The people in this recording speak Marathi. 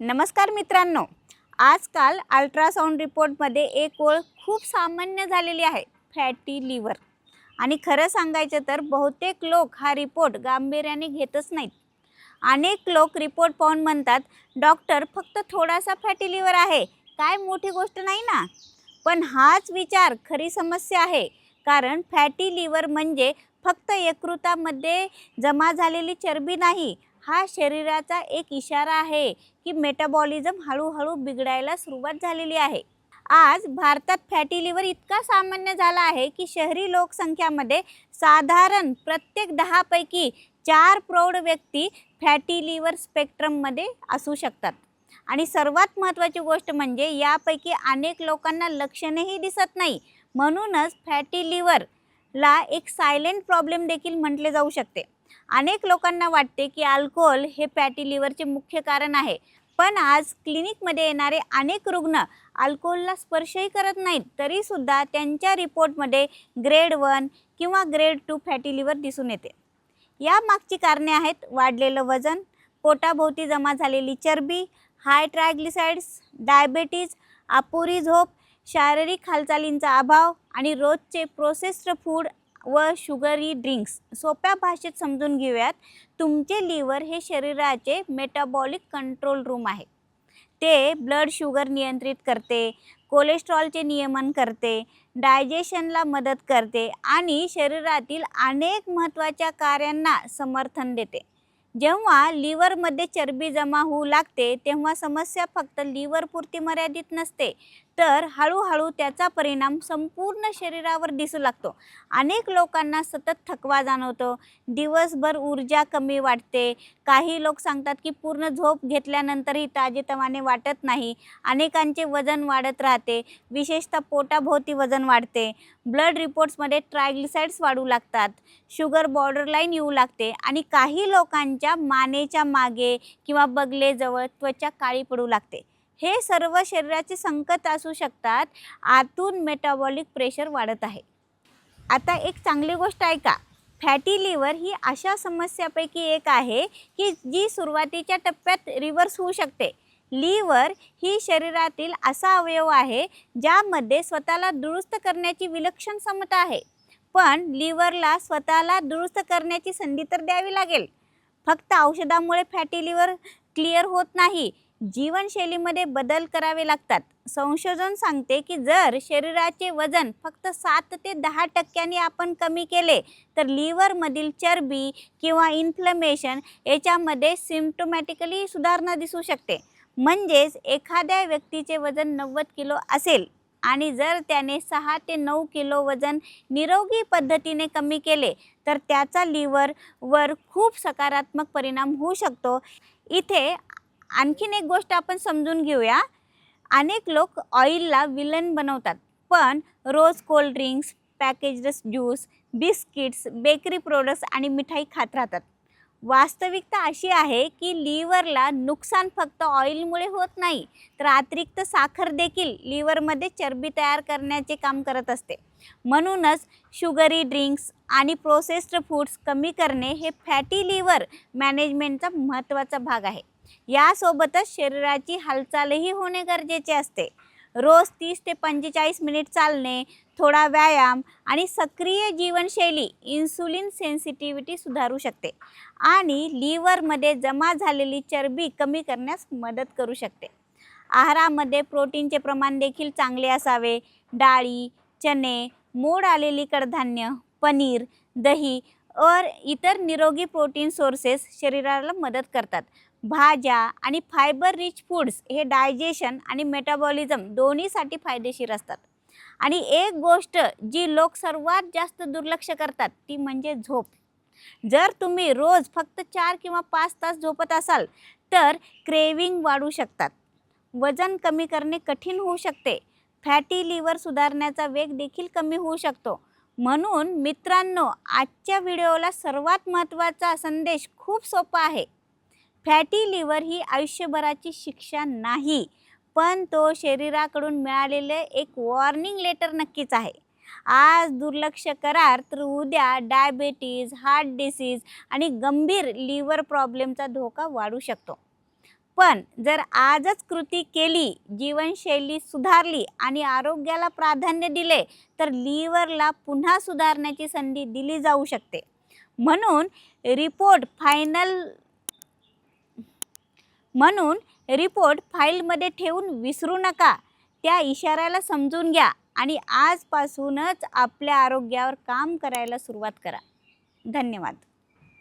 नमस्कार मित्रांनो, आजकाल अल्ट्रासाउंड रिपोर्टमध्ये एक ओळ खूप सामान्य झालेली आहे, फॅटी लिव्हर. आणि खरं सांगायचं तर बहुतेक लोक हा रिपोर्ट गांभीर्याने घेतच नाहीत. अनेक लोक रिपोर्ट पाहून म्हणतात, डॉक्टर फक्त थोडासा फॅटी लिव्हर आहे, काय मोठी गोष्ट नाही ना. पण हाच विचार खरी समस्या आहे. कारण फॅटी लिव्हर म्हणजे फक्त यकृतामध्ये जमा झालेली चरबी नाही, हा शरीराचा एक इशारा आहे की मेटाबॉलिझम हळूहळू बिघडायला सुरुवात झालेली आहे. आज भारतात फॅटी लिव्हर इतका सामान्य झाला आहे की शहरी लोकसंख्यामध्ये साधारण प्रत्येक 10 पैकी 4 प्रौढ व्यक्ती फॅटी लिव्हर स्पेक्ट्रममध्ये असू शकतात. आणि सर्वात महत्त्वाची गोष्ट म्हणजे यापैकी अनेक लोकांना लक्षणेही दिसत नाही. म्हणूनच फॅटी लिव्हरला एक सायलेंट प्रॉब्लेम देखील म्हटले जाऊ शकते. अनेक लोकांना वाटते की अल्कोहोल हे फॅटी लिव्हरचे मुख्य कारण आहे. पण आज क्लिनिकमध्ये येणारे अनेक रुग्ण अल्कोहोलला स्पर्शही करत नाहीत, तरीसुद्धा त्यांच्या रिपोर्टमध्ये ग्रेड 1 किंवा ग्रेड 2 फॅटी लिव्हर दिसून येते. यामागची कारणे आहेत वाढलेलं वजन, पोटाभोवती जमा झालेली चरबी, हाय ट्रायग्लिसाइड्स, डायबेटीज, अपुरी झोप, शारीरिक हालचालींचा अभाव आणि रोजचे प्रोसेस्ड फूड व शुगरी ड्रिंक्स. सोप्या भाषेत समजून घेऊयात, तुमचे लिव्हर हे शरीराचे मेटाबॉलिक कंट्रोल रूम आहे. ते ब्लड शुगर नियंत्रित करते, कोलेस्ट्रॉलचे नियमन करते, डायजेशनला मदत करते आणि शरीरातील अनेक महत्त्वाच्या कार्यांना समर्थन देते. जेव्हा लिव्हरमध्ये चरबी जमा होऊ लागते तेव्हा समस्या फक्त लिव्हरपुरती मर्यादित नसते, तर हळूहळू त्याचा परिणाम संपूर्ण शरीरावर दिसू लागतो. अनेक लोकांना सतत थकवा जाणवतो, दिवसभर ऊर्जा कमी वाटते, काही लोक सांगतात की पूर्ण झोप घेतल्यानंतरही ताजेतवाने वाटत नाही. अनेकांचे वजन वाढत राहते, विशेषतः पोटाभोवती वजन वाढते, ब्लड रिपोर्ट्समध्ये ट्रायग्लिसाइड्स वाढू लागतात, शुगर बॉर्डरलाईन येऊ लागते आणि काही लोकांच्या मानेच्या मागे किंवा बगलेजवळ त्वचा काळी पडू लागते. हे सर्व शरीराचे संकेत असू शकतात, आतून मेटाबॉलिक प्रेशर वाढत आहे. आता एक चांगली गोष्ट ऐका, फॅटी लिव्हर ही अशा समस्यापैकी एक आहे की जी सुरुवातीच्या टप्प्यात रिव्हर्स होऊ शकते. लिव्हर ही शरीरातील असा अवयव आहे ज्यामध्ये स्वतःला दुरुस्त करण्याची विलक्षण क्षमता आहे. पण लिव्हरला स्वतःला दुरुस्त करण्याची संधी तर द्यावी लागेल. फक्त औषधामुळे फॅटी लिव्हर क्लिअर होत नाही, जीवनशैलीमध्ये बदल करावे लागतात. संशोधन सांगते की जर शरीराचे वजन फक्त 7 ते 10% आपण कमी केले तर लिव्हरमधील चरबी किंवा इन्फ्लमेशन याच्यामध्ये सिम्प्टोमॅटिकली सुधारणा दिसू शकते. म्हणजेच एखाद्या व्यक्तीचे वजन 90 किलो असेल आणि जर त्याने 6 ते 9 किलो वजन निरोगी पद्धतीने कमी केले तर त्याचा लिव्हरवर खूप सकारात्मक परिणाम होऊ शकतो. इथे आणखीन एक गोष्ट आपण समजून घेऊया. अनेक लोक ऑइलला विलन बनवतात, पण रोज cold drinks, packaged juice, biscuits, bakery products आणि मिठाई खात राहतात. वास्तविकता अशी आहे की लिव्हरला नुकसान फक्त ऑइलमुळे होत नाही, तर अतिरिक्त साखर देखील लिव्हरमध्ये चरबी तयार करण्याचे काम करत असते. म्हणूनच शुगरी ड्रिंक्स आणि प्रोसेस्ड फूड्स कमी करणे हे फॅटी लिव्हर मॅनेजमेंटचा महत्त्वाचा भाग आहे. यासोबतच शरीराची हालचालही होणे गरजेचे असते. रोज 30 ते 45 मिनिट चालणे, थोडा व्यायाम आणि सक्रिय जीवनशैली इन्सुलिन सेन्सिटिव्हिटी सुधारू शकते आणि लिव्हरमध्ये जमा झालेली चरबी कमी करण्यास मदत करू शकते. आहारामध्ये प्रोटीनचे प्रमाण देखील चांगले असावे. डाळी, चणे, मोड आलेली कडधान्य, पनीर, दही और इतर निरोगी प्रोटीन सोर्सेस शरीराला मदत करतात. भाज्या आणि फायबर रिच फूड्स हे डायजेशन आणि मेटाबॉलिझम दोन्हीसाठी फायदेशीर असतात. आणि एक गोष्ट जी लोक सर्वात जास्त दुर्लक्ष करतात ती म्हणजे झोप. जर तुम्ही रोज फक्त 4 किंवा 5 तास झोपत असाल तर क्रेविंग वाढू शकतात, वजन कमी करणे कठीण होऊ शकते, फॅटी लिव्हर सुधारण्याचा वेग देखील कमी होऊ शकतो. म्हणून मित्रांनो, आजच्या व्हिडिओला सर्वात महत्त्वाचा संदेश खूप सोपा आहे. फॅटी लिव्हर ही आयुष्यभराची शिक्षा नाही, पण तो शरीराकडून मिळालेले एक वॉर्निंग लेटर नक्कीच आहे. आज दुर्लक्ष कराल तर उद्या डायबिटीज, हार्ट डिसीज आणि गंभीर लिव्हर प्रॉब्लेमचा धोका वाढू शकतो. पण जर आजच कृती केली, जीवनशैली सुधारली आणि आरोग्याला प्राधान्य दिले तर लिव्हरला पुन्हा सुधारण्याची संधी दिली जाऊ शकते. म्हणून रिपोर्ट फाईलमध्ये ठेवून विसरू नका. त्या इशाऱ्याला समजून घ्या आणि आजपासूनच आपल्या आरोग्यावर काम करायला सुरुवात करा. धन्यवाद.